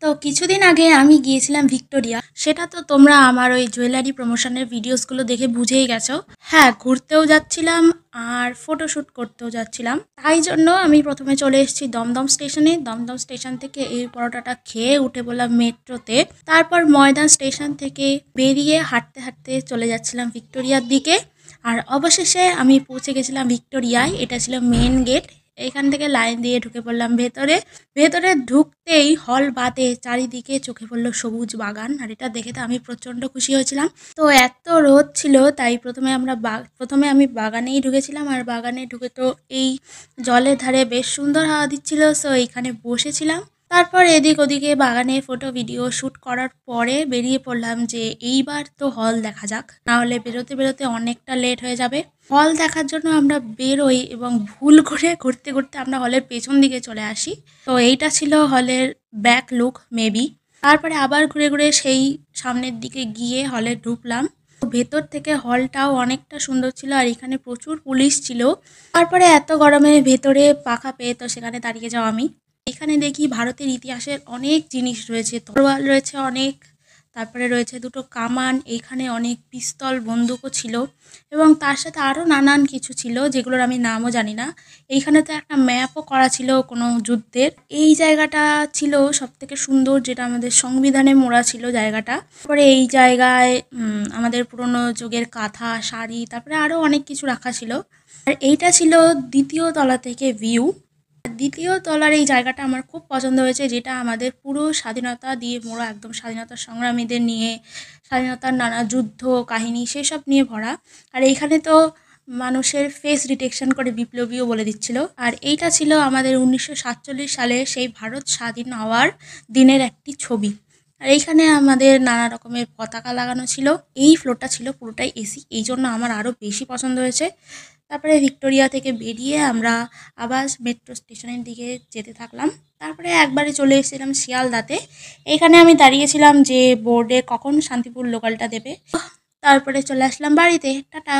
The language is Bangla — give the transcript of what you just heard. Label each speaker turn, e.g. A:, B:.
A: তো কিছুদিন আগে আমি গিয়েছিলাম ভিক্টোরিয়া। সেটা তো তোমরা আমার ওই জুয়েলারি প্রমোশনের ভিডিওসগুলো দেখে বুঝেই গেছো। হ্যাঁ, ঘুরতেও যাচ্ছিলাম আর ফটোশ্যুট করতেও যাচ্ছিলাম। তাই জন্য আমি প্রথমে চলে এসেছি দমদম স্টেশনে। দমদম স্টেশন থেকে এই পরোটাটা খেয়ে উঠে পড়লাম মেট্রোতে। তারপর ময়দান স্টেশন থেকে বেরিয়ে হাঁটতে হাঁটতে চলে যাচ্ছিলাম ভিক্টোরিয়ার দিকে। আর অবশেষে আমি পৌঁছে গেছিলাম ভিক্টোরিয়ায়। এটা ছিল মেন গেট। এখান থেকে লাইন দিয়ে ঢুকে পড়লাম ভেতরে। ভেতরে ঢুকতেই হল বাদে চারিদিকে চোখে পড়লো সবুজ বাগান, আর এটা দেখে তো আমি প্রচণ্ড খুশি হয়েছিলাম। তো এত রোদ ছিল তাই প্রথমে আমি বাগানেই ঢুকেছিলাম, আর বাগানে ঢুকে তো এই জলের ধারে বেশ সুন্দর হাওয়া দিচ্ছিল, সো এইখানে বসেছিলাম। তারপর এদিক ওদিকে বাগানে ফটো ভিডিও শ্যুট করার পরে বেরিয়ে পড়লাম যে এইবার তো হল দেখা যাক, না হলে বেরোতে বেরোতে অনেকটা লেট হয়ে যাবে। হল দেখার জন্য আমরা বেরোই এবং ভুল করে ঘুরতে ঘুরতে আমরা হলের পেছন দিকে চলে আসি। তো এইটা ছিল হলের ব্যাক লুক মেবি। তারপরে আবার ঘুরে ঘুরে সেই সামনের দিকে গিয়ে হলে ঢুকলাম। ভেতর থেকে হলটাও অনেকটা সুন্দর ছিল, আর এখানে প্রচুর পুলিশ ছিল। তারপরে এত গরমে ভেতরে পাখা পেয়ে তো সেখানে দাঁড়িয়ে যাও আমি। এখানে দেখি ভারতের ইতিহাসের অনেক জিনিস রয়েছে, তরোয়াল রয়েছে অনেক, তারপরে রয়েছে দুটো কামান, এইখানে অনেক পিস্তল বন্দুকও ছিল এবং তার সাথে আরও নানান কিছু ছিল যেগুলোর আমি নামও জানি না। এইখানে তো একটা ম্যাপও করা ছিল কোনো যুদ্ধের। এই জায়গাটা ছিল সবথেকে সুন্দর, যেটা আমাদের সংবিধানে মোড়া ছিল জায়গাটা। তারপরে এই জায়গায় আমাদের পুরনো যুগের কাঁথা, শাড়ি, তারপরে আরও অনেক কিছু রাখা ছিল। আর এইটা ছিল দ্বিতীয় তলা থেকে ভিউ। দ্বিতীয় তলার এই জায়গাটা আমার খুব পছন্দ হয়েছে, যেটা আমাদের পুরো স্বাধীনতা দিয়ে মোড়া, একদম স্বাধীনতা সংগ্রামীদের নিয়ে, স্বাধীনতার নানা যুদ্ধ কাহিনী সেসব নিয়ে ভরা। আর এইখানে তো মানুষের ফেস ডিটেকশন করে বিপ্লবীও বলে দিচ্ছিল। আর এইটা ছিল আমাদের 1947 সালে সেই ভারত স্বাধীন হওয়ার দিনের একটি ছবি। আর এইখানে আমাদের নানা রকমের পতাকা লাগানো ছিল। এই ফ্লোরটা ছিল পুরোটাই এসি, এই জন্য আমার আরও বেশি পছন্দ হয়েছে। তারপরে ভিক্টোরিয়া থেকে বেরিয়ে আমরা আবার মেট্রো স্টেশনের দিকে যেতে থাকলাম। তারপরে একবারে চলে এসেছিলাম শিয়ালদাতে। এখানে আমি দাঁড়িয়েছিলাম যে বোর্ডে কখন শান্তিপুর লোকালটা দেবে। তারপরে চলে আসলাম বাড়িতে। টাটা।